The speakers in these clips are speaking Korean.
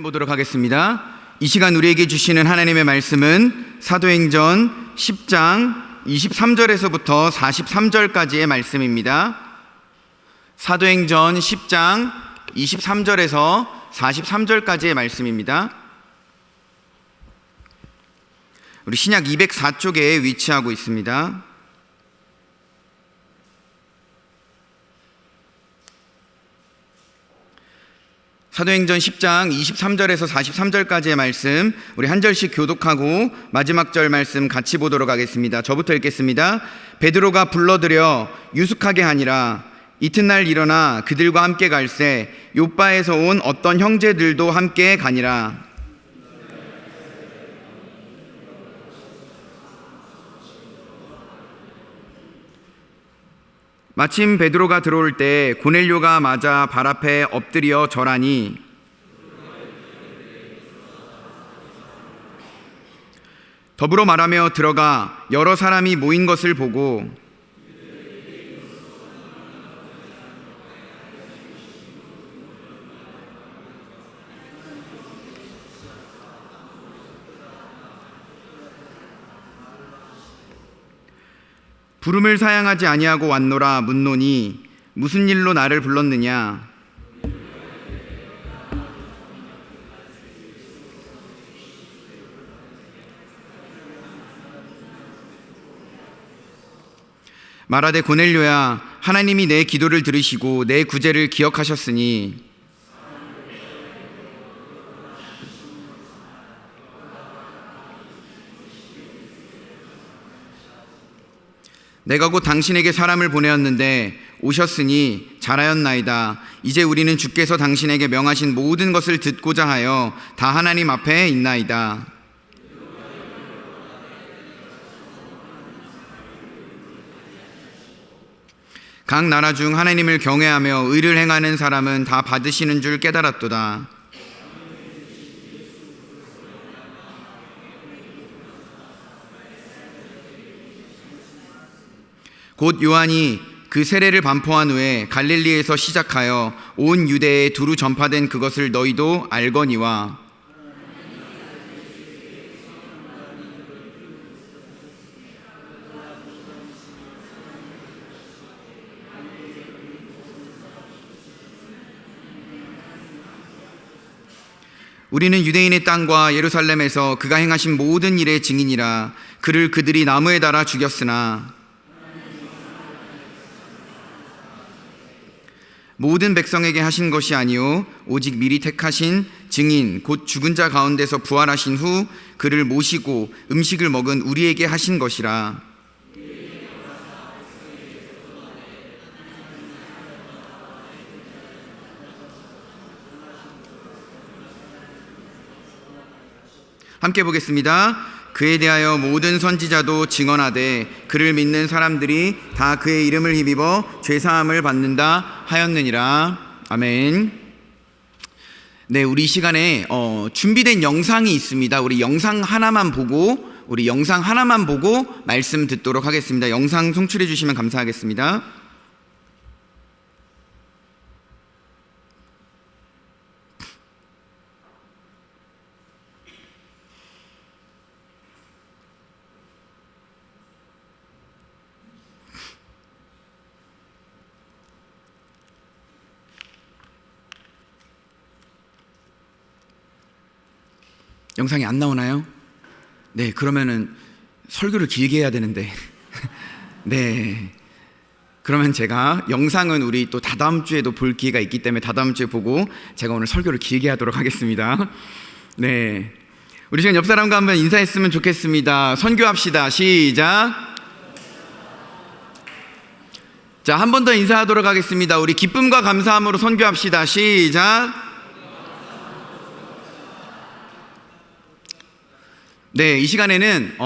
보도록 하겠습니다. 이 시간 우리에게 주시는 하나님의 말씀은 사도행전 10장 23절에서부터 43절까지의 말씀입니다. 사도행전 10장 23절에서 43절까지의 말씀입니다. 우리 신약 204쪽에 위치하고 있습니다. 사도행전 10장 23절에서 43절까지의 말씀, 우리 한 절씩 교독하고 마지막 절 말씀 같이 보도록 하겠습니다. 저부터 읽겠습니다. 베드로가 불러들여 유숙하게 하니라. 이튿날 일어나 그들과 함께 갈새 요빠에서 온 어떤 형제들도 함께 가니라. 마침 베드로가 들어올 때 고넬료가 맞아 발 앞에 엎드려 절하니 더불어 말하며 들어가 여러 사람이 모인 것을 보고 부름을 사양하지 아니하고 왔노라 묻노니 무슨 일로 나를 불렀느냐. 말하되 고넬료야, 하나님이 내 기도를 들으시고 내 구제를 기억하셨으니 내가 곧 당신에게 사람을 보내었는데 오셨으니 잘하였나이다. 이제 우리는 주께서 당신에게 명하신 모든 것을 듣고자 하여 다 하나님 앞에 있나이다. 각 나라 중 하나님을 경외하며 의를 행하는 사람은 다 받으시는 줄 깨달았도다. 곧 요한이 그 세례를 반포한 후에 갈릴리에서 시작하여 온 유대에 두루 전파된 그것을 너희도 알거니와 우리는 유대인의 땅과 예루살렘에서 그가 행하신 모든 일의 증인이라. 그를 그들이 나무에 달아 죽였으나 모든 백성에게 하신 것이 아니요 오직 미리 택하신 증인 곧 죽은 자 가운데서 부활하신 후 그를 모시고 음식을 먹은 우리에게 하신 것이라. 함께 보겠습니다. 그에 대하여 모든 선지자도 증언하되 그를 믿는 사람들이 다 그의 이름을 힘입어 죄사함을 받는다 하였느니라. 아멘. 네, 우리 이 시간에 준비된 영상이 있습니다. 우리 영상 하나만 보고 말씀 듣도록 하겠습니다. 영상 송출해 주시면 감사하겠습니다. 영상이 안 나오나요? 네, 그러면은 설교를 길게 해야 되는데 네, 그러면 제가 영상은 우리 또 다다음 주에도 볼 기회가 있기 때문에 다다음 주에 보고 제가 오늘 설교를 길게 하도록 하겠습니다. 네, 우리 지금 옆 사람과 한번 인사했으면 좋겠습니다. 선교합시다. 시작. 자, 한 번 더 인사하도록 하겠습니다. 우리 기쁨과 감사함으로 선교합시다. 시작. 네, 이 시간에는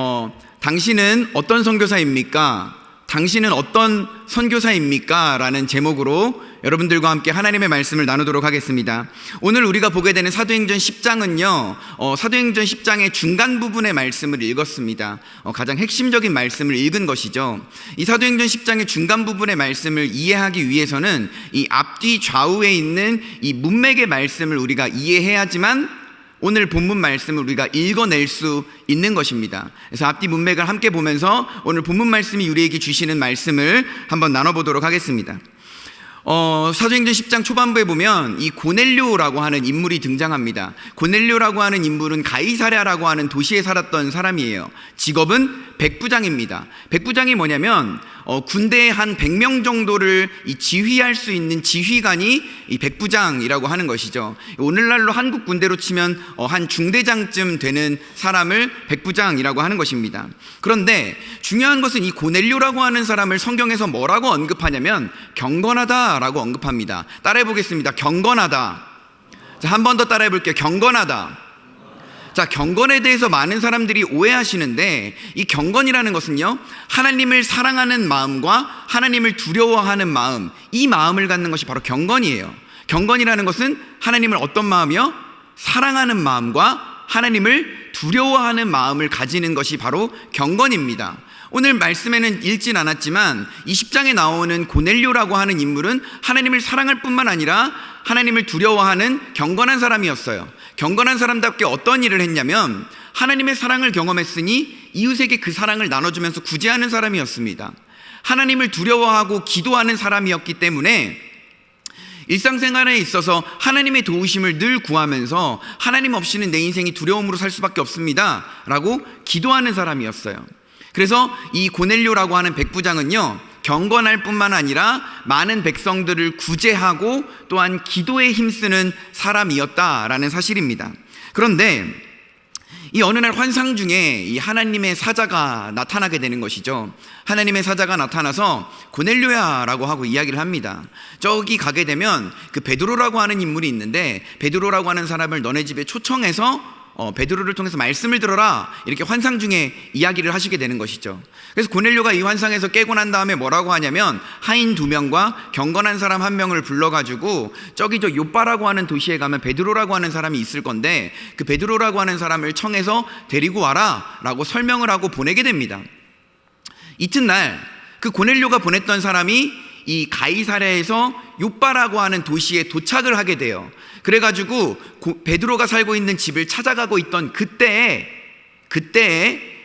당신은 어떤 선교사입니까? 당신은 어떤 선교사입니까? 라는 제목으로 여러분들과 함께 하나님의 말씀을 나누도록 하겠습니다. 오늘 우리가 보게 되는 사도행전 10장은요 사도행전 10장의 중간 부분의 말씀을 읽었습니다. 가장 핵심적인 말씀을 읽은 것이죠. 이 사도행전 10장의 중간 부분의 말씀을 이해하기 위해서는 이 앞뒤 좌우에 있는 이 문맥의 말씀을 우리가 이해해야지만 오늘 본문 말씀을 우리가 읽어낼 수 있는 것입니다. 그래서 앞뒤 문맥을 함께 보면서 오늘 본문 말씀이 우리에게 주시는 말씀을 한번 나눠보도록 하겠습니다. 사도행전 10장 초반부에 보면 이 고넬료라고 하는 인물이 등장합니다. 고넬료라고 하는 인물은 가이사랴라고 하는 도시에 살았던 사람이에요. 직업은 백부장입니다. 백부장이 뭐냐면 군대의 한 100명 정도를 지휘할 수 있는 지휘관이 이 백부장이라고 하는 것이죠. 오늘날로 한국 군대로 치면 한 중대장쯤 되는 사람을 백부장이라고 하는 것입니다. 그런데 중요한 것은 이 고넬료라고 하는 사람을 성경에서 뭐라고 언급하냐면 경건하다라고 언급합니다. 따라해 보겠습니다. 경건하다. 자, 한 번 더 따라해 볼게요. 경건하다. 자, 경건에 대해서 많은 사람들이 오해하시는데, 이 경건이라는 것은요, 하나님을 사랑하는 마음과 하나님을 두려워하는 마음, 이 마음을 갖는 것이 바로 경건이에요. 경건이라는 것은 하나님을 어떤 마음이요? 사랑하는 마음과 하나님을 두려워하는 마음을 가지는 것이 바로 경건입니다. 오늘 말씀에는 읽진 않았지만 이 10장에 나오는 고넬료라고 하는 인물은 하나님을 사랑할 뿐만 아니라 하나님을 두려워하는 경건한 사람이었어요. 경건한 사람답게 어떤 일을 했냐면 하나님의 사랑을 경험했으니 이웃에게 그 사랑을 나눠주면서 구제하는 사람이었습니다. 하나님을 두려워하고 기도하는 사람이었기 때문에 일상생활에 있어서 하나님의 도우심을 늘 구하면서 하나님 없이는 내 인생이 두려움으로 살 수밖에 없습니다 라고 기도하는 사람이었어요. 그래서 이 고넬료라고 하는 백부장은요, 경건할 뿐만 아니라 많은 백성들을 구제하고 또한 기도에 힘쓰는 사람이었다라는 사실입니다. 그런데 이 어느 날 환상 중에 이 하나님의 사자가 나타나게 되는 것이죠. 하나님의 사자가 나타나서 고넬료야 라고 하고 이야기를 합니다. 저기 가게 되면 그 베드로라고 하는 인물이 있는데, 베드로라고 하는 사람을 너네 집에 초청해서 베드로를 통해서 말씀을 들어라, 이렇게 환상 중에 이야기를 하시게 되는 것이죠. 그래서 고넬료가 이 환상에서 깨고 난 다음에 뭐라고 하냐면 하인 2명과 경건한 사람 1명을 불러가지고 저기 저 요빠라고 하는 도시에 가면 베드로라고 하는 사람이 있을 건데 그 베드로라고 하는 사람을 청해서 데리고 와라 라고 설명을 하고 보내게 됩니다. 이튿날 그 고넬료가 보냈던 사람이 이 가이사랴에서 요빠라고 하는 도시에 도착을 하게 돼요. 그래가지고 베드로가 살고 있는 집을 찾아가고 있던 그때에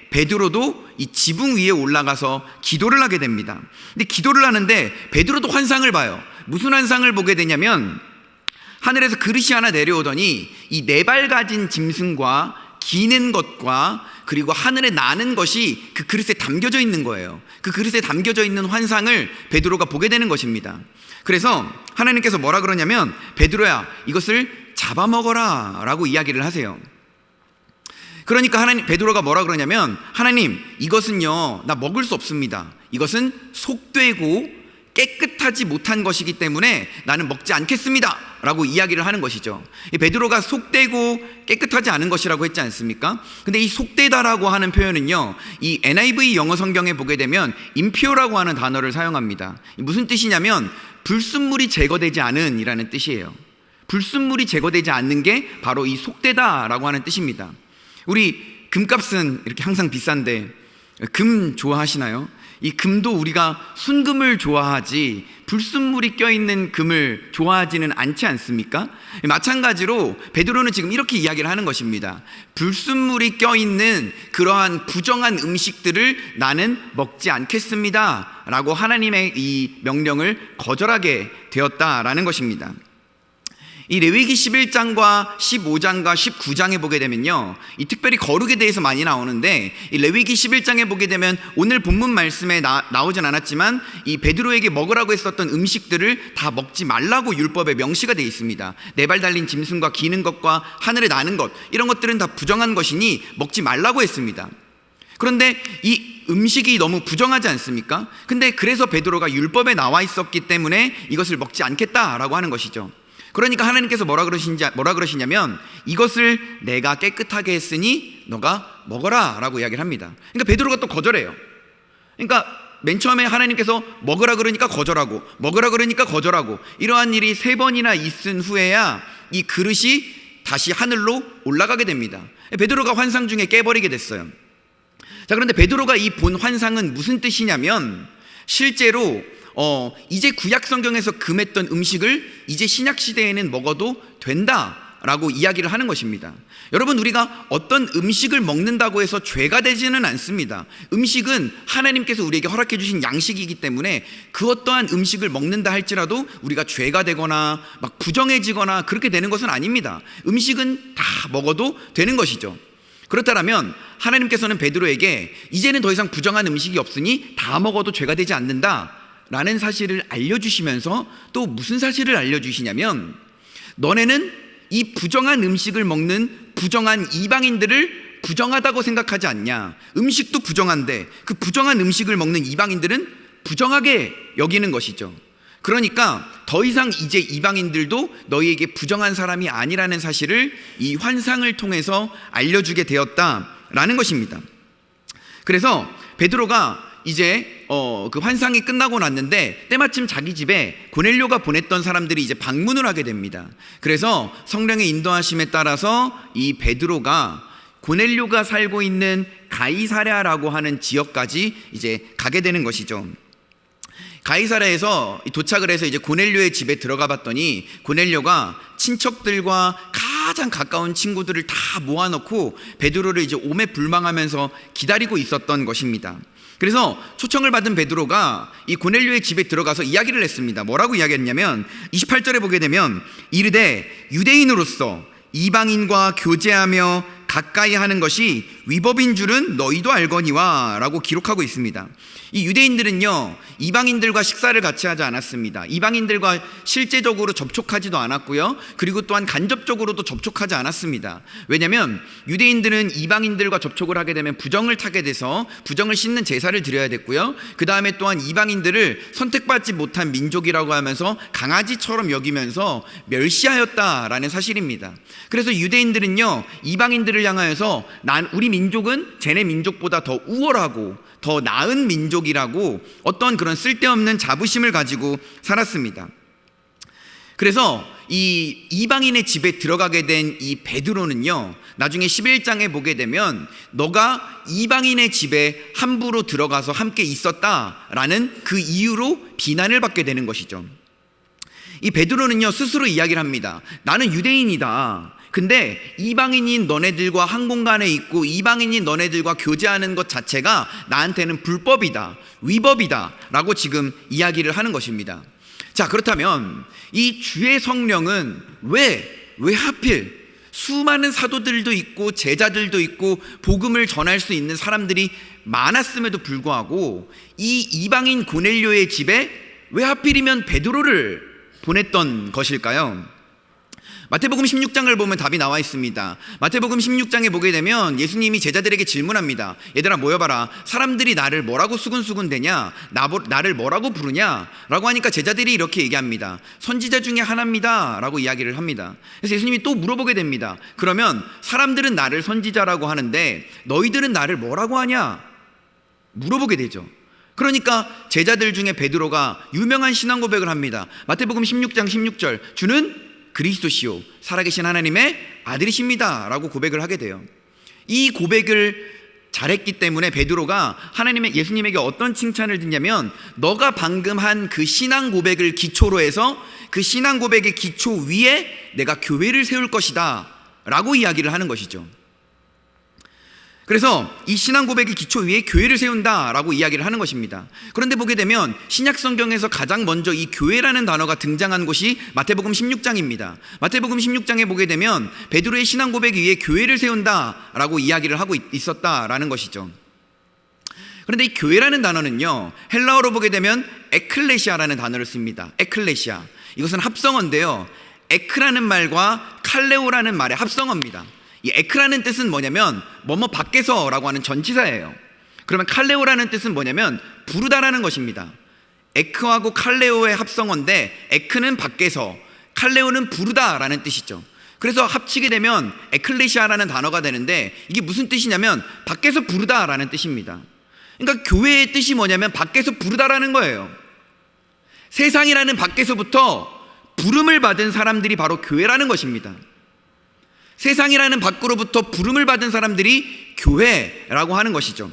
베드로도 이 지붕 위에 올라가서 기도를 하게 됩니다. 근데 기도를 하는데 베드로도 환상을 봐요. 무슨 환상을 보게 되냐면 하늘에서 그릇이 하나 내려오더니 이 4발 가진 짐승과 기는 것과 그리고 하늘에 나는 것이 그 그릇에 담겨져 있는 거예요. 그 그릇에 담겨져 있는 환상을 베드로가 보게 되는 것입니다. 그래서 하나님께서 뭐라 그러냐면 베드로야, 이것을 잡아먹어라 라고 이야기를 하세요. 그러니까 베드로가 뭐라 그러냐면 하나님, 이것은요 나 먹을 수 없습니다. 이것은 속되고 깨끗하지 못한 것이기 때문에 나는 먹지 않겠습니다 라고 이야기를 하는 것이죠. 베드로가 속되고 깨끗하지 않은 것이라고 했지 않습니까? 근데 이 속되다라고 하는 표현은요, 이 NIV 영어 성경에 보게 되면 impure라고 하는 단어를 사용합니다. 무슨 뜻이냐면 불순물이 제거되지 않은 이라는 뜻이에요. 불순물이 제거되지 않는 게 바로 이 속되다라고 하는 뜻입니다. 우리 금값은 이렇게 항상 비싼데 금 좋아하시나요? 이 금도 우리가 순금을 좋아하지 불순물이 껴있는 금을 좋아하지는 않지 않습니까? 마찬가지로 베드로는 지금 이렇게 이야기를 하는 것입니다. 불순물이 껴있는 그러한 부정한 음식들을 나는 먹지 않겠습니다 라고 하나님의 이 명령을 거절하게 되었다라는 것입니다. 이 레위기 11장과 15장과 19장에 보게 되면요, 이 특별히 거룩에 대해서 많이 나오는데 이 레위기 11장에 보게 되면 오늘 본문 말씀에 나오진 않았지만 이 베드로에게 먹으라고 했었던 음식들을 다 먹지 말라고 율법에 명시가 되어 있습니다. 4발 달린 짐승과 기는 것과 하늘에 나는 것, 이런 것들은 다 부정한 것이니 먹지 말라고 했습니다. 그런데 이 음식이 너무 부정하지 않습니까? 근데 그래서 베드로가 율법에 나와 있었기 때문에 이것을 먹지 않겠다라고 하는 것이죠. 그러니까 하나님께서 뭐라 그러시냐면 이것을 내가 깨끗하게 했으니 너가 먹어라 라고 이야기를 합니다. 그러니까 베드로가 또 거절해요. 그러니까 맨 처음에 하나님께서 먹으라 그러니까 거절하고 먹으라 그러니까 거절하고, 이러한 일이 3번이나 있은 후에야 이 그릇이 다시 하늘로 올라가게 됩니다. 베드로가 환상 중에 깨버리게 됐어요. 자, 그런데 베드로가 이 본 환상은 무슨 뜻이냐면 실제로 이제 구약 성경에서 금했던 음식을 이제 신약 시대에는 먹어도 된다 라고 이야기를 하는 것입니다. 여러분, 우리가 어떤 음식을 먹는다고 해서 죄가 되지는 않습니다. 음식은 하나님께서 우리에게 허락해 주신 양식이기 때문에 그 어떠한 음식을 먹는다 할지라도 우리가 죄가 되거나 막 부정해지거나 그렇게 되는 것은 아닙니다. 음식은 다 먹어도 되는 것이죠. 그렇다면 하나님께서는 베드로에게 이제는 더 이상 부정한 음식이 없으니 다 먹어도 죄가 되지 않는다 라는 사실을 알려주시면서 또 무슨 사실을 알려주시냐면, 너네는 이 부정한 음식을 먹는 부정한 이방인들을 부정하다고 생각하지 않냐. 음식도 부정한데 그 부정한 음식을 먹는 이방인들은 부정하게 여기는 것이죠. 그러니까 더 이상 이제 이방인들도 너희에게 부정한 사람이 아니라는 사실을 이 환상을 통해서 알려주게 되었다라는 것입니다. 그래서 베드로가 이제 그 환상이 끝나고 났는데 때마침 자기 집에 고넬료가 보냈던 사람들이 이제 방문을 하게 됩니다. 그래서 성령의 인도하심에 따라서 이 베드로가 고넬료가 살고 있는 가이사랴라고 하는 지역까지 이제 가게 되는 것이죠. 가이사랴에서 도착을 해서 이제 고넬료의 집에 들어가 봤더니 고넬료가 친척들과 가장 가까운 친구들을 다 모아놓고 베드로를 이제 오매불망하면서 기다리고 있었던 것입니다. 그래서 초청을 받은 베드로가 이 고넬료의 집에 들어가서 이야기를 했습니다. 뭐라고 이야기했냐면 28절에 보게 되면 이르되 유대인으로서 이방인과 교제하며 가까이 하는 것이 위법인 줄은 너희도 알거니와 라고 기록하고 있습니다. 이 유대인들은요, 이방인들과 식사를 같이 하지 않았습니다. 이방인들과 실제적으로 접촉하지도 않았고요, 그리고 또한 간접적으로도 접촉하지 않았습니다. 왜냐하면 유대인들은 이방인들과 접촉을 하게 되면 부정을 타게 돼서 부정을 씻는 제사를 드려야 됐고요, 그 다음에 또한 이방인들을 선택받지 못한 민족이라고 하면서 강아지처럼 여기면서 멸시하였다라는 사실입니다. 그래서 유대인들은요, 이방인들을 향하여서 우리 민족은 쟤네 민족보다 더 우월하고 더 나은 민족이라고 어떤 그런 쓸데없는 자부심을 가지고 살았습니다. 그래서 이 이방인의 집에 들어가게 된 이 베드로는요, 나중에 11장에 보게 되면 너가 이방인의 집에 함부로 들어가서 함께 있었다라는 그 이유로 비난을 받게 되는 것이죠. 이 베드로는요, 스스로 이야기를 합니다. 나는 유대인이다. 근데 이방인인 너네들과 한 공간에 있고 이방인인 너네들과 교제하는 것 자체가 나한테는 불법이다, 위법이다 라고 지금 이야기를 하는 것입니다. 자, 그렇다면 이 주의 성령은 왜 하필 수많은 사도들도 있고 제자들도 있고 복음을 전할 수 있는 사람들이 많았음에도 불구하고 이 이방인 고넬료의 집에 왜 하필이면 베드로를 보냈던 것일까요? 마태복음 16장을 보면 답이 나와 있습니다. 마태복음 16장에 보게 되면 예수님이 제자들에게 질문합니다. 얘들아 모여봐라. 사람들이 나를 뭐라고 수군수군 대냐? 나를 뭐라고 부르냐? 라고 하니까 제자들이 이렇게 얘기합니다. 선지자 중에 하나입니다 라고 이야기를 합니다. 그래서 예수님이 또 물어보게 됩니다. 그러면 사람들은 나를 선지자라고 하는데 너희들은 나를 뭐라고 하냐? 물어보게 되죠. 그러니까 제자들 중에 베드로가 유명한 신앙 고백을 합니다. 마태복음 16장 16절, 주는 그리스도시요 살아계신 하나님의 아들이십니다 라고 고백을 하게 돼요. 이 고백을 잘했기 때문에 베드로가 예수님에게 어떤 칭찬을 듣냐면, 너가 방금 한 그 신앙 고백을 기초로 해서 그 신앙 고백의 기초 위에 내가 교회를 세울 것이다 라고 이야기를 하는 것이죠. 그래서 이 신앙 고백의 기초 위에 교회를 세운다라고 이야기를 하는 것입니다. 그런데 보게 되면 신약 성경에서 가장 먼저 이 교회라는 단어가 등장한 곳이 마태복음 16장입니다. 마태복음 16장에 보게 되면 베드로의 신앙 고백 위에 교회를 세운다라고 이야기를 하고 있었다라는 것이죠. 그런데 이 교회라는 단어는요, 헬라어로 보게 되면 에클레시아라는 단어를 씁니다. 에클레시아, 이것은 합성어인데요, 에크라는 말과 칼레오라는 말의 합성어입니다. 이 에크라는 뜻은 뭐냐면 뭐뭐 밖에서 라고 하는 전치사예요. 그러면 칼레오라는 뜻은 뭐냐면 부르다라는 것입니다. 에크하고 칼레오의 합성어인데 에크는 밖에서, 칼레오는 부르다라는 뜻이죠. 그래서 합치게 되면 에클레시아라는 단어가 되는데 이게 무슨 뜻이냐면 밖에서 부르다라는 뜻입니다. 그러니까 교회의 뜻이 뭐냐면 밖에서 부르다라는 거예요. 세상이라는 밖에서부터 부름을 받은 사람들이 바로 교회라는 것입니다. 세상이라는 밖으로부터 부름을 받은 사람들이 교회라고 하는 것이죠.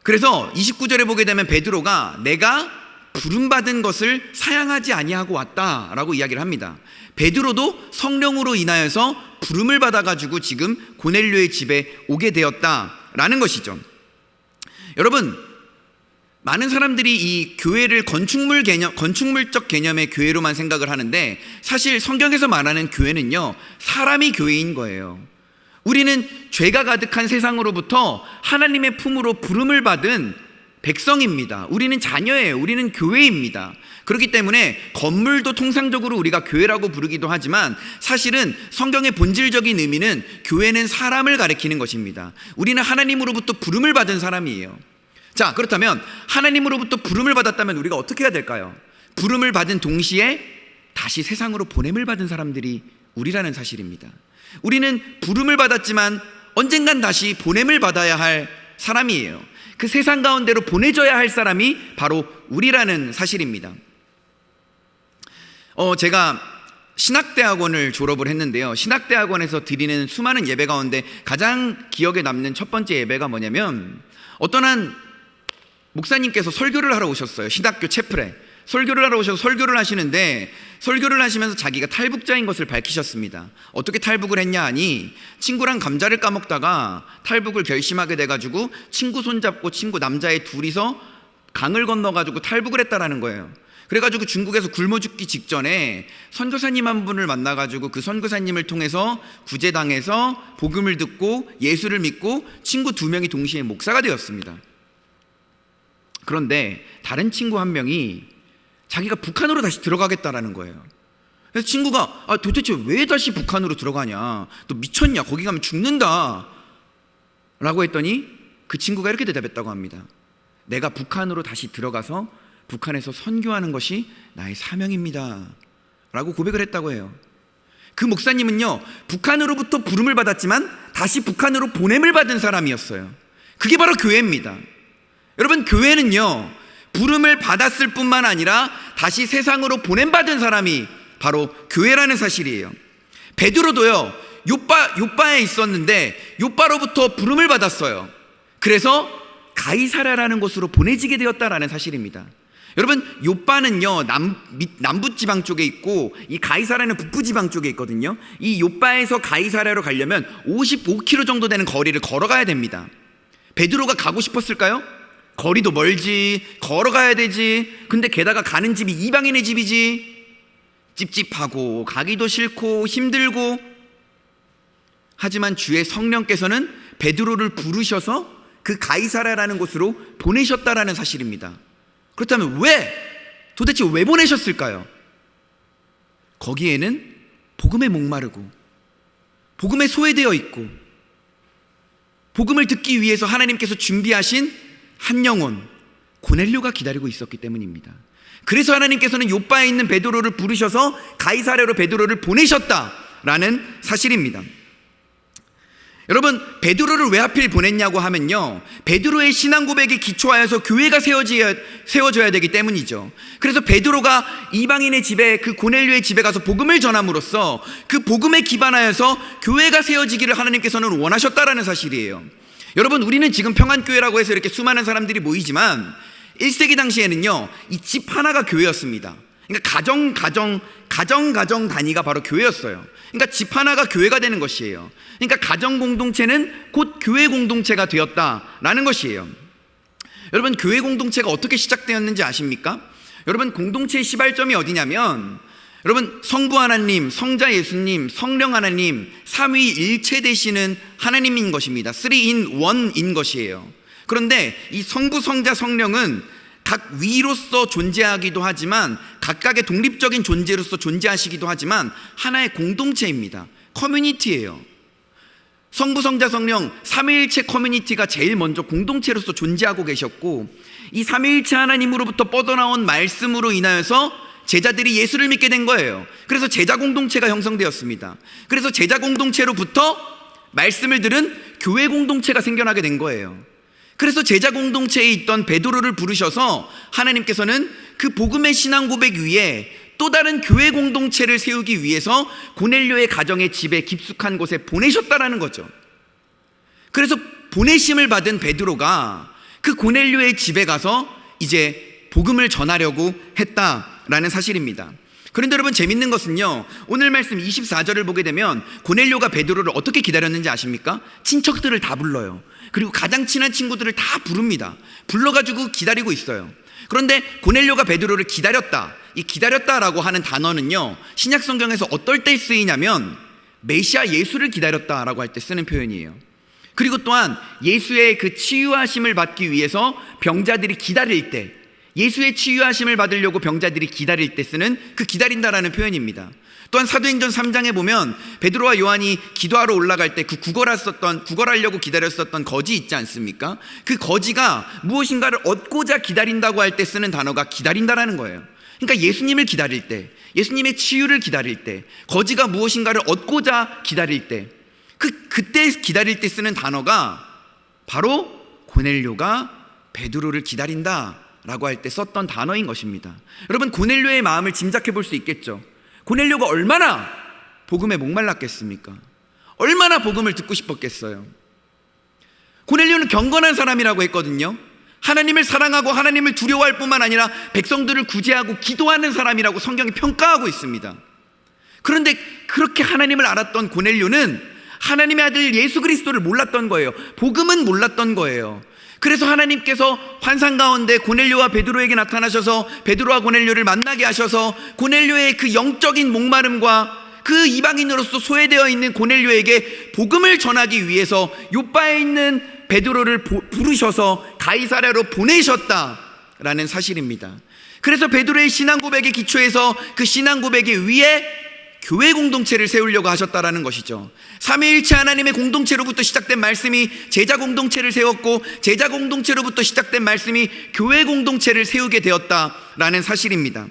그래서 29절에 보게 되면 베드로가 내가 부름받은 것을 사양하지 아니하고 왔다라고 이야기를 합니다. 베드로도 성령으로 인하여서 부름을 받아가지고 지금 고넬료의 집에 오게 되었다라는 것이죠. 여러분, 많은 사람들이 이 교회를 건축물적 개념의 교회로만 생각을 하는데, 사실 성경에서 말하는 교회는요, 사람이 교회인 거예요. 우리는 죄가 가득한 세상으로부터 하나님의 품으로 부름을 받은 백성입니다. 우리는 자녀예요. 우리는 교회입니다. 그렇기 때문에 건물도 통상적으로 우리가 교회라고 부르기도 하지만, 사실은 성경의 본질적인 의미는 교회는 사람을 가리키는 것입니다. 우리는 하나님으로부터 부름을 받은 사람이에요. 자, 그렇다면 하나님으로부터 부름을 받았다면 우리가 어떻게 해야 될까요? 부름을 받은 동시에 다시 세상으로 보냄을 받은 사람들이 우리라는 사실입니다. 우리는 부름을 받았지만 언젠간 다시 보냄을 받아야 할 사람이에요. 그 세상 가운데로 보내져야 할 사람이 바로 우리라는 사실입니다. 제가 신학대학원을 졸업을 했는데요, 신학대학원에서 드리는 수많은 예배 가운데 가장 기억에 남는 첫 번째 예배가 뭐냐면, 어떤 한 목사님께서 설교를 하러 오셨어요. 신학교 채플에 설교를 하러 오셔서 설교를 하시는데, 설교를 하시면서 자기가 탈북자인 것을 밝히셨습니다. 어떻게 탈북을 했냐 하니, 친구랑 감자를 까먹다가 탈북을 결심하게 돼가지고 친구 손잡고 친구 남자애 둘이서 강을 건너가지고 탈북을 했다라는 거예요. 그래가지고 중국에서 굶어 죽기 직전에 선교사님 한 분을 만나가지고 그 선교사님을 통해서 구제당해서 복음을 듣고 예수를 믿고 친구 2명이 동시에 목사가 되었습니다. 그런데 다른 친구 한 명이 자기가 북한으로 다시 들어가겠다라는 거예요. 그래서 친구가 도대체 왜 다시 북한으로 들어가냐, 너 미쳤냐, 거기 가면 죽는다 라고 했더니 그 친구가 이렇게 대답했다고 합니다. 내가 북한으로 다시 들어가서 북한에서 선교하는 것이 나의 사명입니다 라고 고백을 했다고 해요. 그 목사님은요, 북한으로부터 부름을 받았지만 다시 북한으로 보냄을 받은 사람이었어요. 그게 바로 교회입니다. 여러분, 교회는요, 부름을 받았을 뿐만 아니라 다시 세상으로 보냄받은 사람이 바로 교회라는 사실이에요. 베드로도요, 요빠에 있었는데 요빠로부터 부름을 받았어요. 그래서 가이사랴라는 곳으로 보내지게 되었다라는 사실입니다. 여러분, 요빠는요 남부지방 쪽에 있고 이 가이사랴는 북부지방 쪽에 있거든요. 이 요빠에서 가이사랴로 가려면 55km 정도 되는 거리를 걸어가야 됩니다. 베드로가 가고 싶었을까요? 거리도 멀지, 걸어가야 되지. 근데 게다가 가는 집이 이방인의 집이지. 찝찝하고 가기도 싫고 힘들고. 하지만 주의 성령께서는 베드로를 부르셔서 그 가이사랴라는 곳으로 보내셨다라는 사실입니다. 그렇다면 도대체 왜 보내셨을까요? 거기에는 복음에 목마르고 복음에 소외되어 있고 복음을 듣기 위해서 하나님께서 준비하신 한 영혼, 고넬료가 기다리고 있었기 때문입니다. 그래서 하나님께서는 요빠에 있는 베드로를 부르셔서 가이사랴로 베드로를 보내셨다라는 사실입니다. 여러분, 베드로를 왜 하필 보냈냐고 하면요, 베드로의 신앙 고백에 기초하여서 교회가 세워져야 되기 때문이죠. 그래서 베드로가 이방인의 집에, 그 고넬료의 집에 가서 복음을 전함으로써 그 복음에 기반하여서 교회가 세워지기를 하나님께서는 원하셨다라는 사실이에요. 여러분, 우리는 지금 평안교회라고 해서 이렇게 수많은 사람들이 모이지만 1세기 당시에는요, 이 집 하나가 교회였습니다. 그러니까 가정 단위가 바로 교회였어요. 그러니까 집 하나가 교회가 되는 것이에요. 그러니까 가정 공동체는 곧 교회 공동체가 되었다라는 것이에요. 여러분, 교회 공동체가 어떻게 시작되었는지 아십니까? 여러분, 공동체의 시발점이 어디냐면, 여러분, 성부 하나님, 성자 예수님, 성령 하나님, 삼위일체 되시는 하나님인 것입니다. 3in 1인 것이에요. 그런데 이 성부, 성자, 성령은 각 위로서 존재하기도 하지만 각각의 독립적인 존재로서 존재하시기도 하지만 하나의 공동체입니다. 커뮤니티예요. 성부, 성자, 성령 삼위일체 커뮤니티가 제일 먼저 공동체로서 존재하고 계셨고, 이 삼위일체 하나님으로부터 뻗어나온 말씀으로 인하여서 제자들이 예수를 믿게 된 거예요. 그래서 제자 공동체가 형성되었습니다. 그래서 제자 공동체로부터 말씀을 들은 교회 공동체가 생겨나게 된 거예요. 그래서 제자 공동체에 있던 베드로를 부르셔서 하나님께서는 그 복음의 신앙 고백 위에 또 다른 교회 공동체를 세우기 위해서 고넬료의 가정의 집에 깊숙한 곳에 보내셨다라는 거죠. 그래서 보내심을 받은 베드로가 그 고넬료의 집에 가서 이제 복음을 전하려고 했다라는 사실입니다. 그런데 여러분, 재밌는 것은요, 오늘 말씀 24절을 보게 되면 고넬료가 베드로를 어떻게 기다렸는지 아십니까? 친척들을 다 불러요. 그리고 가장 친한 친구들을 다 부릅니다. 불러가지고 기다리고 있어요. 그런데 고넬료가 베드로를 기다렸다, 이 기다렸다라고 하는 단어는요, 신약 성경에서 어떨 때 쓰이냐면 메시아 예수를 기다렸다라고 할 때 쓰는 표현이에요. 그리고 또한 예수의 그 치유하심을 받기 위해서 병자들이 기다릴 때, 예수의 치유하심을 받으려고 병자들이 기다릴 때 쓰는 그 기다린다라는 표현입니다. 또한 사도행전 3장에 보면 베드로와 요한이 기도하러 올라갈 때 그 구걸하려고 기다렸었던 거지 있지 않습니까? 그 거지가 무엇인가를 얻고자 기다린다고 할 때 쓰는 단어가 기다린다라는 거예요. 그러니까 예수님을 기다릴 때, 예수님의 치유를 기다릴 때, 거지가 무엇인가를 얻고자 기다릴 때, 그때 기다릴 때 쓰는 단어가 바로 고넬료가 베드로를 기다린다 라고 할 때 썼던 단어인 것입니다. 여러분, 고넬료의 마음을 짐작해 볼 수 있겠죠. 고넬료가 얼마나 복음에 목말랐겠습니까? 얼마나 복음을 듣고 싶었겠어요. 고넬료는 경건한 사람이라고 했거든요. 하나님을 사랑하고 하나님을 두려워할 뿐만 아니라 백성들을 구제하고 기도하는 사람이라고 성경이 평가하고 있습니다. 그런데 그렇게 하나님을 알았던 고넬료는 하나님의 아들 예수 그리스도를 몰랐던 거예요. 복음은 몰랐던 거예요. 그래서 하나님께서 환상 가운데 고넬료와 베드로에게 나타나셔서 베드로와 고넬료를 만나게 하셔서 고넬료의 그 영적인 목마름과 그 이방인으로서 소외되어 있는 고넬료에게 복음을 전하기 위해서 요바에 있는 베드로를 부르셔서 가이사랴로 보내셨다라는 사실입니다. 그래서 베드로의 신앙 고백에 기초해서 그 신앙 고백에 위에 교회 공동체를 세우려고 하셨다라는 것이죠. 삼위일체 하나님의 공동체로부터 시작된 말씀이 제자 공동체를 세웠고, 제자 공동체로부터 시작된 말씀이 교회 공동체를 세우게 되었다라는 사실입니다.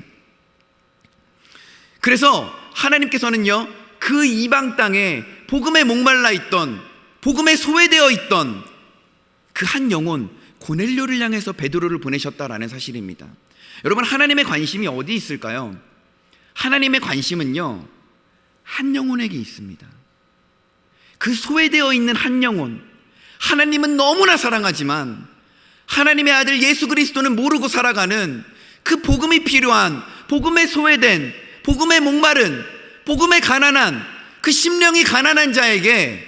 그래서 하나님께서는요, 그 이방 땅에 복음에 목말라 있던, 복음에 소외되어 있던 그 한 영혼 고넬료를 향해서 베드로를 보내셨다라는 사실입니다. 여러분, 하나님의 관심이 어디 있을까요? 하나님의 관심은요, 한 영혼에게 있습니다. 그 소외되어 있는 한 영혼, 하나님은 너무나 사랑하지만 하나님의 아들 예수 그리스도는 모르고 살아가는 그 복음이 필요한, 복음에 소외된, 복음에 목마른, 복음에 가난한, 그 심령이 가난한 자에게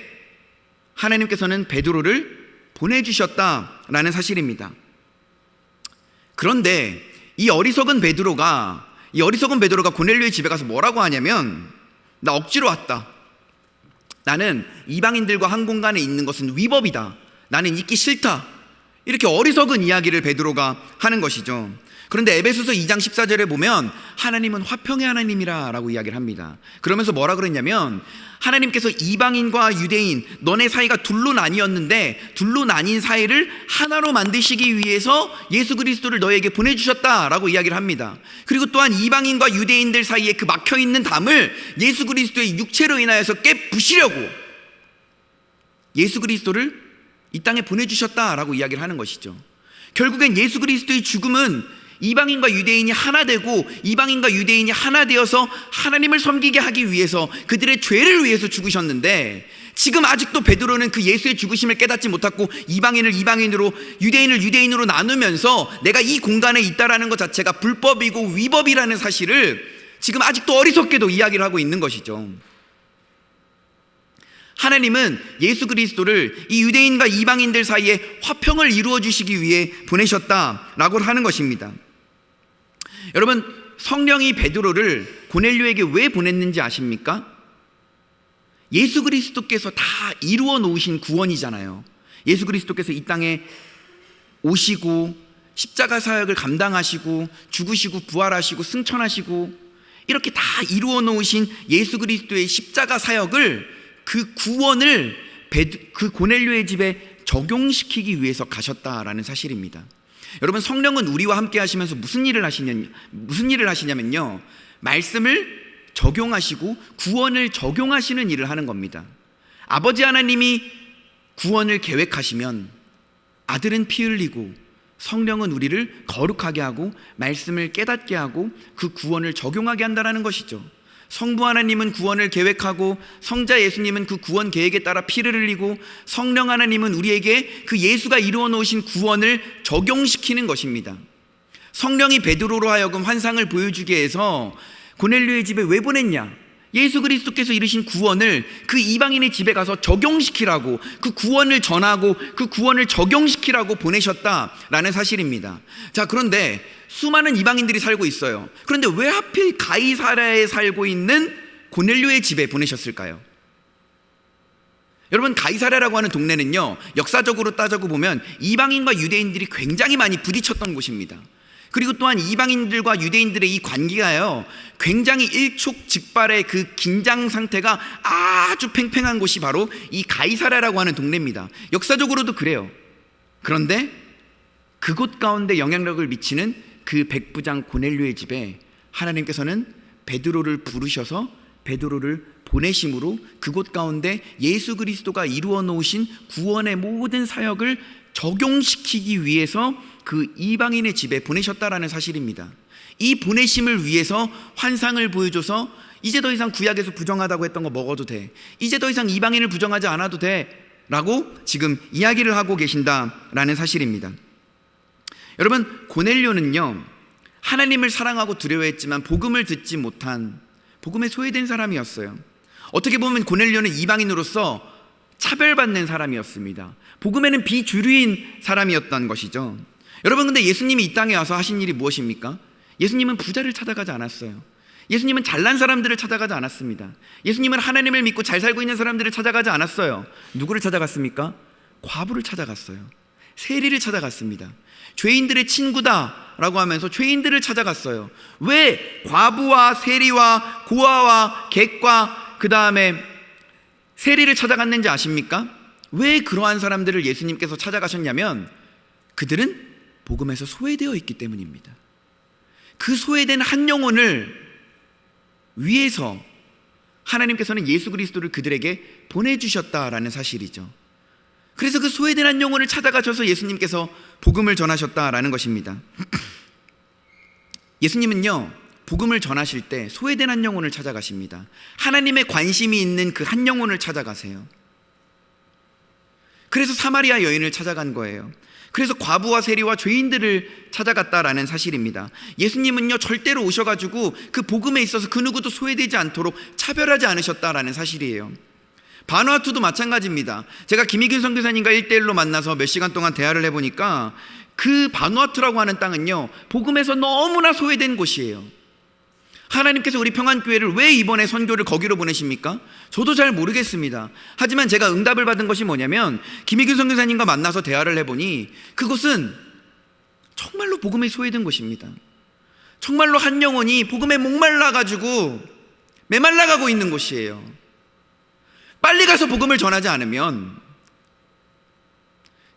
하나님께서는 베드로를 보내주셨다라는 사실입니다. 그런데 이 어리석은 베드로가 고넬료의 집에 가서 뭐라고 하냐면, 나 억지로 왔다. 나는 이방인들과 한 공간에 있는 것은 위법이다. 나는 있기 싫다. 이렇게 어리석은 이야기를 베드로가 하는 것이죠. 그런데 에베소서 2장 14절에 보면 하나님은 화평의 하나님이라 라고 이야기를 합니다. 그러면서 뭐라 그랬냐면, 하나님께서 이방인과 유대인 너네 사이가 둘로 나뉘었는데 둘로 나뉜 사이를 하나로 만드시기 위해서 예수 그리스도를 너에게 보내주셨다라고 이야기를 합니다. 그리고 또한 이방인과 유대인들 사이에 그 막혀있는 담을 예수 그리스도의 육체로 인하여서 깨부시려고 예수 그리스도를 이 땅에 보내주셨다라고 이야기를 하는 것이죠. 결국엔 예수 그리스도의 죽음은 이방인과 유대인이 하나 되고 이방인과 유대인이 하나 되어서 하나님을 섬기게 하기 위해서, 그들의 죄를 위해서 죽으셨는데, 지금 아직도 베드로는 그 예수의 죽으심을 깨닫지 못하고 이방인을 이방인으로, 유대인을 유대인으로 나누면서 내가 이 공간에 있다라는 것 자체가 불법이고 위법이라는 사실을 지금 아직도 어리석게도 이야기를 하고 있는 것이죠. 하나님은 예수 그리스도를 이 유대인과 이방인들 사이에 화평을 이루어 주시기 위해 보내셨다라고 하는 것입니다. 여러분, 성령이 베드로를 고넬료에게 왜 보냈는지 아십니까? 예수 그리스도께서 다 이루어 놓으신 구원이잖아요. 예수 그리스도께서 이 땅에 오시고 십자가 사역을 감당하시고 죽으시고 부활하시고 승천하시고 이렇게 다 이루어 놓으신 예수 그리스도의 십자가 사역을, 그 구원을 그 고넬료의 집에 적용시키기 위해서 가셨다라는 사실입니다. 여러분, 성령은 우리와 함께 하시면서 무슨 일을 하시냐면요, 말씀을 적용하시고 구원을 적용하시는 일을 하는 겁니다. 아버지 하나님이 구원을 계획하시면 아들은 피 흘리고 성령은 우리를 거룩하게 하고 말씀을 깨닫게 하고 그 구원을 적용하게 한다는 것이죠. 성부 하나님은 구원을 계획하고 성자 예수님은 그 구원 계획에 따라 피를 흘리고 성령 하나님은 우리에게 그 예수가 이루어 놓으신 구원을 적용시키는 것입니다. 성령이 베드로로 하여금 환상을 보여주게 해서 고넬료의 집에 왜 보냈냐? 예수 그리스도께서 이루신 구원을 그 이방인의 집에 가서 적용시키라고, 그 구원을 전하고 그 구원을 적용시키라고 보내셨다라는 사실입니다. 자, 그런데 수많은 이방인들이 살고 있어요. 그런데 왜 하필 가이사랴에 살고 있는 고넬료의 집에 보내셨을까요? 여러분, 가이사랴라고 하는 동네는요, 역사적으로 따져고 보면 이방인과 유대인들이 굉장히 많이 부딪혔던 곳입니다. 그리고 또한 이방인들과 유대인들의 이 관계가요, 굉장히 일촉즉발의 그 긴장 상태가 아주 팽팽한 곳이 바로 이 가이사랴라고 하는 동네입니다. 역사적으로도 그래요. 그런데 그곳 가운데 영향력을 미치는 그 백부장 고넬료의 집에 하나님께서는 베드로를 부르셔서 베드로를 보내심으로 그곳 가운데 예수 그리스도가 이루어 놓으신 구원의 모든 사역을 적용시키기 위해서 그 이방인의 집에 보내셨다라는 사실입니다. 이 보내심을 위해서 환상을 보여줘서 이제 더 이상 구약에서 부정하다고 했던 거 먹어도 돼, 이제 더 이상 이방인을 부정하지 않아도 돼 라고 지금 이야기를 하고 계신다라는 사실입니다. 여러분, 고넬료는요, 하나님을 사랑하고 두려워했지만 복음을 듣지 못한 복음에 소외된 사람이었어요. 어떻게 보면 고넬료는 이방인으로서 차별받는 사람이었습니다. 복음에는 비주류인 사람이었던 것이죠. 여러분, 근데 예수님이 이 땅에 와서 하신 일이 무엇입니까? 예수님은 부자를 찾아가지 않았어요. 예수님은 잘난 사람들을 찾아가지 않았습니다. 예수님은 하나님을 믿고 잘 살고 있는 사람들을 찾아가지 않았어요. 누구를 찾아갔습니까? 과부를 찾아갔어요. 세리를 찾아갔습니다. 죄인들의 친구다라고 하면서 죄인들을 찾아갔어요. 왜 과부와 세리와 고아와 객과 그 다음에 세리를 찾아갔는지 아십니까? 왜 그러한 사람들을 예수님께서 찾아가셨냐면 그들은 복음에서 소외되어 있기 때문입니다. 그 소외된 한 영혼을 위해서 하나님께서는 예수 그리스도를 그들에게 보내주셨다라는 사실이죠. 그래서 그 소외된 한 영혼을 찾아가셔서 예수님께서 복음을 전하셨다라는 것입니다. 예수님은요, 복음을 전하실 때 소외된 한 영혼을 찾아가십니다. 하나님의 관심이 있는 그 한 영혼을 찾아가세요. 그래서 사마리아 여인을 찾아간 거예요. 그래서 과부와 세리와 죄인들을 찾아갔다라는 사실입니다. 예수님은요, 절대로 오셔가지고 그 복음에 있어서 그 누구도 소외되지 않도록 차별하지 않으셨다라는 사실이에요. 바누아투도 마찬가지입니다. 제가 김희균 선교사님과 1대1로 만나서 몇 시간 동안 대화를 해보니까 그 바누아투라고 하는 땅은요, 복음에서 너무나 소외된 곳이에요. 하나님께서 우리 평안교회를 왜 이번에 선교를 거기로 보내십니까? 저도 잘 모르겠습니다. 하지만 제가 응답을 받은 것이 뭐냐면 김희균 선교사님과 만나서 대화를 해보니 그곳은 정말로 복음에 소외된 곳입니다. 정말로 한 영혼이 복음에 목말라가지고 메말라가고 있는 곳이에요. 빨리 가서 복음을 전하지 않으면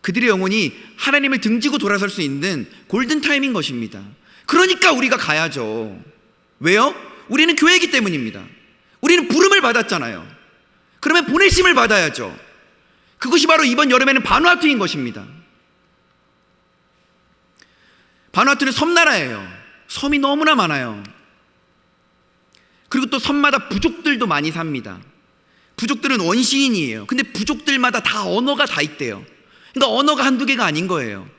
그들의 영혼이 하나님을 등지고 돌아설 수 있는 골든타임인 것입니다. 그러니까 우리가 가야죠. 왜요? 우리는 교회이기 때문입니다. 우리는 부름을 받았잖아요. 그러면 보내심을 받아야죠. 그것이 바로 이번 여름에는 바누아투인 것입니다. 바누아투는 섬나라예요. 섬이 너무나 많아요. 그리고 또 섬마다 부족들도 많이 삽니다. 부족들은 원시인이에요. 근데 부족들마다 다 언어가 다 있대요. 그러니까 언어가 한두 개가 아닌 거예요.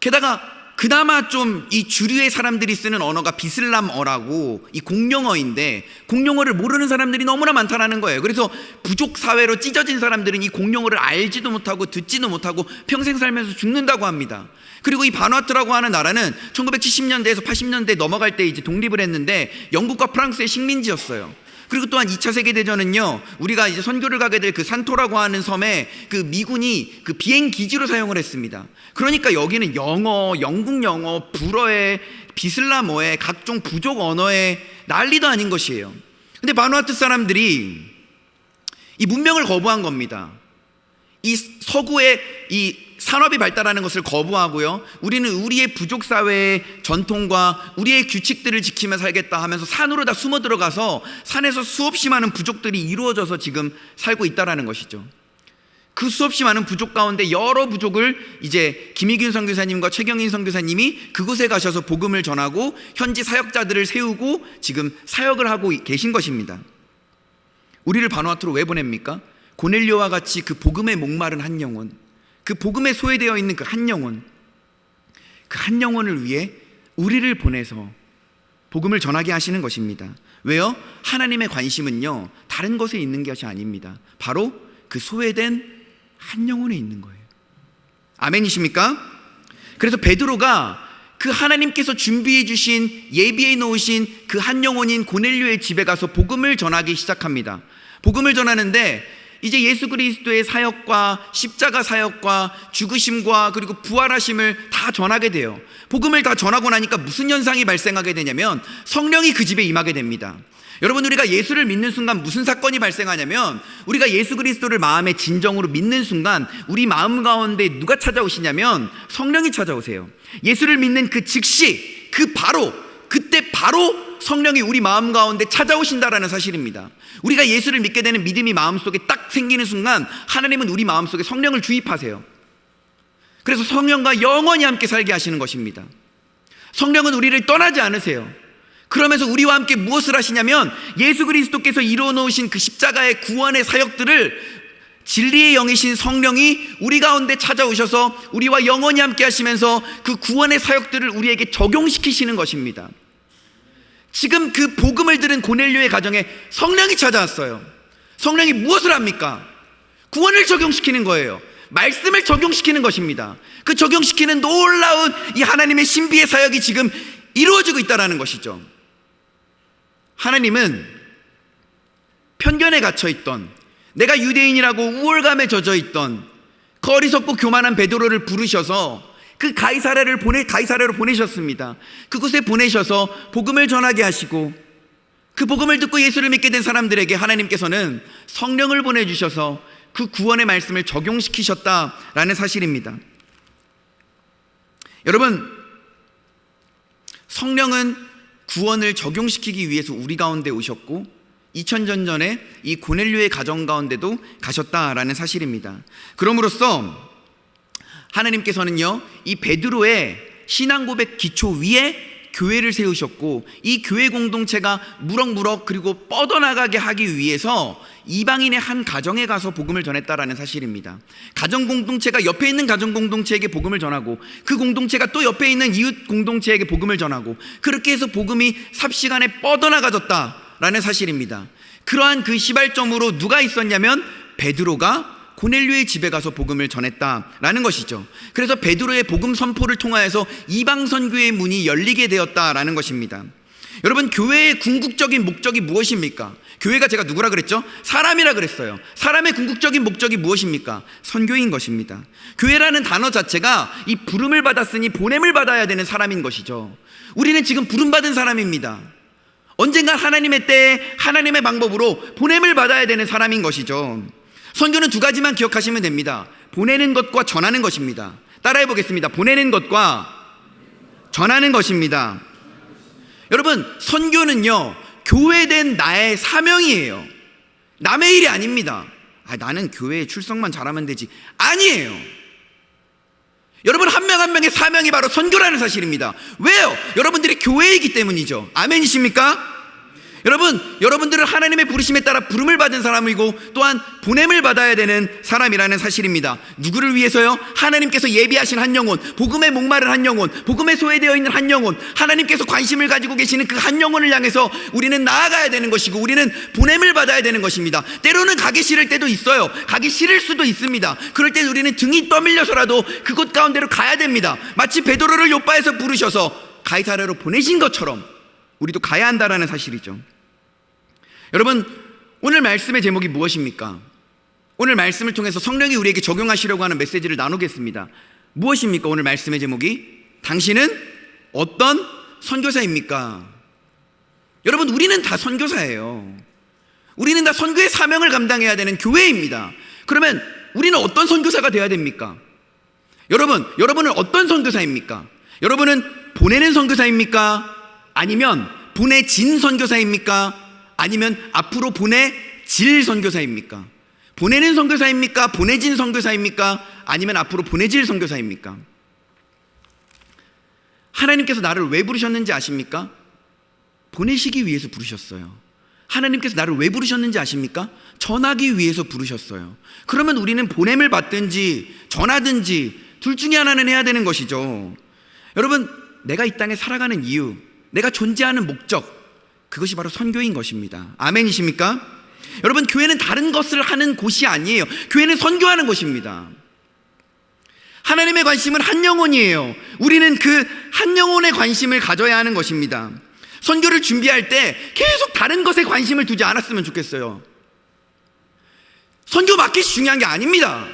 게다가 그나마 좀 이 주류의 사람들이 쓰는 언어가 비슬람어라고 이 공용어인데 공용어를 모르는 사람들이 너무나 많다라는 거예요. 그래서 부족 사회로 찢어진 사람들은 이 공용어를 알지도 못하고 듣지도 못하고 평생 살면서 죽는다고 합니다. 그리고 이 바누아투라고 하는 나라는 1970년대에서 80년대 넘어갈 때 이제 독립을 했는데 영국과 프랑스의 식민지였어요. 그리고 또한 2차 세계대전은요, 우리가 이제 선교를 가게 될 그 산토라고 하는 섬에 그 미군이 그 비행기지로 사용을 했습니다. 그러니까 여기는 영어, 영국 영어, 불어에 비슬람어에 각종 부족 언어에 난리도 아닌 것이에요. 근데 바누아투 사람들이 이 문명을 거부한 겁니다. 이 서구의 이 산업이 발달하는 것을 거부하고요, 우리는 우리의 부족 사회의 전통과 우리의 규칙들을 지키며 살겠다 하면서 산으로 다 숨어 들어가서 산에서 수없이 많은 부족들이 이루어져서 지금 살고 있다라는 것이죠. 그 수없이 많은 부족 가운데 여러 부족을 이제 김희균 선교사님과 최경인 선교사님이 그곳에 가셔서 복음을 전하고 현지 사역자들을 세우고 지금 사역을 하고 계신 것입니다. 우리를 바누아투로 왜 보냅니까? 고넬료와 같이 그 복음에 목마른 한 영혼, 그 복음에 소외되어 있는 그 한 영혼, 그 한 영혼을 위해 우리를 보내서 복음을 전하게 하시는 것입니다. 왜요? 하나님의 관심은요, 다른 것에 있는 것이 아닙니다. 바로 그 소외된 한 영혼에 있는 거예요. 아멘이십니까? 그래서 베드로가 그 하나님께서 준비해 주신, 예비해 놓으신 그 한 영혼인 고넬료의 집에 가서 복음을 전하기 시작합니다. 복음을 전하는데 이제 예수 그리스도의 사역과 십자가 사역과 죽으심과 그리고 부활하심을 다 전하게 돼요. 복음을 다 전하고 나니까 무슨 현상이 발생하게 되냐면 성령이 그 집에 임하게 됩니다. 여러분, 우리가 예수를 믿는 순간 무슨 사건이 발생하냐면, 우리가 예수 그리스도를 마음의 진정으로 믿는 순간 우리 마음 가운데 누가 찾아오시냐면 성령이 찾아오세요. 예수를 믿는 그 즉시, 그때 바로 성령이 우리 마음 가운데 찾아오신다라는 사실입니다. 우리가 예수를 믿게 되는 믿음이 마음속에 딱 생기는 순간 하나님은 우리 마음속에 성령을 주입하세요. 그래서 성령과 영원히 함께 살게 하시는 것입니다. 성령은 우리를 떠나지 않으세요. 그러면서 우리와 함께 무엇을 하시냐면, 예수 그리스도께서 이루어 놓으신 그 십자가의 구원의 사역들을 진리의 영이신 성령이 우리 가운데 찾아오셔서 우리와 영원히 함께 하시면서 그 구원의 사역들을 우리에게 적용시키시는 것입니다. 지금 그 복음을 들은 고넬료의 가정에 성령이 찾아왔어요. 성령이 무엇을 합니까? 구원을 적용시키는 거예요. 말씀을 적용시키는 것입니다. 그 적용시키는 놀라운 이 하나님의 신비의 사역이 지금 이루어지고 있다는 것이죠. 하나님은 편견에 갇혀있던, 내가 유대인이라고 우월감에 젖어있던 그 어리석고 교만한 베드로를 부르셔서 그 가이사랴로 보내셨습니다. 그곳에 보내셔서 복음을 전하게 하시고, 그 복음을 듣고 예수를 믿게 된 사람들에게 하나님께서는 성령을 보내주셔서 그 구원의 말씀을 적용시키셨다라는 사실입니다. 여러분, 성령은 구원을 적용시키기 위해서 우리 가운데 오셨고 2000년 전에 이 고넬료의 가정 가운데도 가셨다라는 사실입니다. 그럼으로써 하나님께서는요, 이 베드로의 신앙 고백 기초 위에 교회를 세우셨고, 이 교회 공동체가 무럭무럭 그리고 뻗어나가게 하기 위해서 이방인의 한 가정에 가서 복음을 전했다라는 사실입니다. 가정 공동체가 옆에 있는 가정 공동체에게 복음을 전하고, 그 공동체가 또 옆에 있는 이웃 공동체에게 복음을 전하고, 그렇게 해서 복음이 삽시간에 뻗어나가졌다라는 사실입니다. 그러한 그 시발점으로 누가 있었냐면 베드로가 고넬료의 집에 가서 복음을 전했다라는 것이죠. 그래서 베드로의 복음 선포를 통하여서 이방 선교의 문이 열리게 되었다라는 것입니다. 여러분, 교회의 궁극적인 목적이 무엇입니까? 교회가, 제가 누구라 그랬죠? 사람이라 그랬어요. 사람의 궁극적인 목적이 무엇입니까? 선교인 것입니다. 교회라는 단어 자체가 이 부름을 받았으니 보냄을 받아야 되는 사람인 것이죠. 우리는 지금 부름받은 사람입니다. 언젠가 하나님의 때에 하나님의 방법으로 보냄을 받아야 되는 사람인 것이죠. 선교는 두 가지만 기억하시면 됩니다. 보내는 것과 전하는 것입니다. 따라해 보겠습니다. 보내는 것과 전하는 것입니다. 여러분, 선교는요, 교회된 나의 사명이에요. 남의 일이 아닙니다. 나는 교회에 출석만 잘하면 되지. 아니에요. 여러분, 한 명 한 명의 사명이 바로 선교라는 사실입니다. 왜요? 여러분들이 교회이기 때문이죠. 아멘이십니까? 여러분들은 하나님의 부르심에 따라 부름을 받은 사람이고 또한 보냄을 받아야 되는 사람이라는 사실입니다. 누구를 위해서요? 하나님께서 예비하신 한 영혼, 복음에 목마른 한 영혼, 복음에 소외되어 있는 한 영혼, 하나님께서 관심을 가지고 계시는 그 한 영혼을 향해서 우리는 나아가야 되는 것이고, 우리는 보냄을 받아야 되는 것입니다. 때로는 가기 싫을 때도 있어요. 가기 싫을 수도 있습니다. 그럴 때 우리는 등이 떠밀려서라도 그곳 가운데로 가야 됩니다. 마치 베드로를 요바에서 부르셔서 가이사랴로 보내신 것처럼 우리도 가야 한다라는 사실이죠. 여러분, 오늘 말씀의 제목이 무엇입니까? 오늘 말씀을 통해서 성령이 우리에게 적용하시려고 하는 메시지를 나누겠습니다. 무엇입니까? 오늘 말씀의 제목이 당신은 어떤 선교사입니까? 여러분, 우리는 다 선교사예요. 우리는 다 선교의 사명을 감당해야 되는 교회입니다. 그러면 우리는 어떤 선교사가 되어야 됩니까? 여러분은 어떤 선교사입니까? 여러분은 보내는 선교사입니까? 아니면 보내진 선교사입니까? 아니면 앞으로 보내질 선교사입니까? 보내는 선교사입니까? 보내진 선교사입니까? 아니면 앞으로 보내질 선교사입니까? 하나님께서 나를 왜 부르셨는지 아십니까? 보내시기 위해서 부르셨어요. 하나님께서 나를 왜 부르셨는지 아십니까? 전하기 위해서 부르셨어요. 그러면 우리는 보냄을 받든지 전하든지 둘 중에 하나는 해야 되는 것이죠. 여러분, 내가 이 땅에 살아가는 이유, 내가 존재하는 목적, 그것이 바로 선교인 것입니다. 아멘이십니까? 여러분, 교회는 다른 것을 하는 곳이 아니에요. 교회는 선교하는 곳입니다. 하나님의 관심은 한 영혼이에요. 우리는 그 한 영혼에 관심을 가져야 하는 것입니다. 선교를 준비할 때 계속 다른 것에 관심을 두지 않았으면 좋겠어요. 선교 마켓이 중요한 게 아닙니다.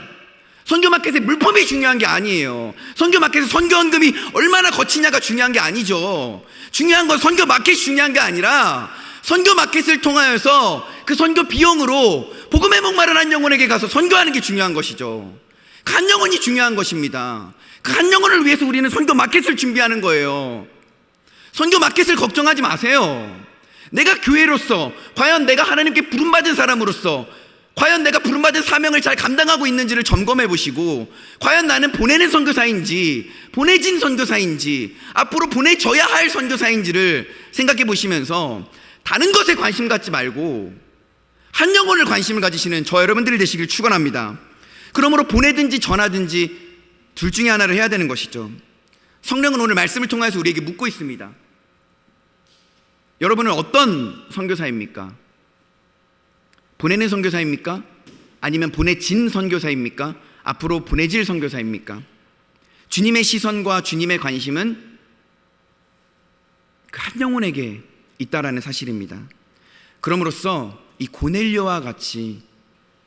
선교 마켓의 물품이 중요한 게 아니에요. 선교 마켓의 선교헌금이 얼마나 거치냐가 중요한 게 아니죠. 중요한 건 선교 마켓이 중요한 게 아니라 선교 마켓을 통하여서 그 선교 비용으로 복음의 목마른 한 영혼에게 가서 선교하는 게 중요한 것이죠. 그 한 영혼이 중요한 것입니다. 그 한 영혼을 위해서 우리는 선교 마켓을 준비하는 거예요. 선교 마켓을 걱정하지 마세요. 내가 교회로서, 과연 내가 하나님께 부름받은 사람으로서 과연 내가 부름받은 사명을 잘 감당하고 있는지를 점검해 보시고, 과연 나는 보내는 선교사인지 보내진 선교사인지 앞으로 보내져야 할 선교사인지를 생각해 보시면서 다른 것에 관심 갖지 말고 한 영혼을 관심을 가지시는 저 여러분들이 되시길 축원합니다. 그러므로 보내든지 전하든지 둘 중에 하나를 해야 되는 것이죠. 성령은 오늘 말씀을 통해서 우리에게 묻고 있습니다. 여러분은 어떤 선교사입니까? 보내는 선교사입니까? 아니면 보내진 선교사입니까? 앞으로 보내질 선교사입니까? 주님의 시선과 주님의 관심은 그 한 영혼에게 있다라는 사실입니다. 그럼으로써 이 고넬료와 같이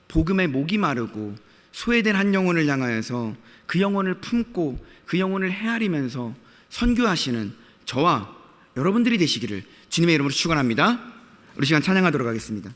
복음의 목이 마르고 소외된 한 영혼을 향하여서 그 영혼을 품고 그 영혼을 헤아리면서 선교하시는 저와 여러분들이 되시기를 주님의 이름으로 축원합니다. 우리 시간 찬양하도록 하겠습니다.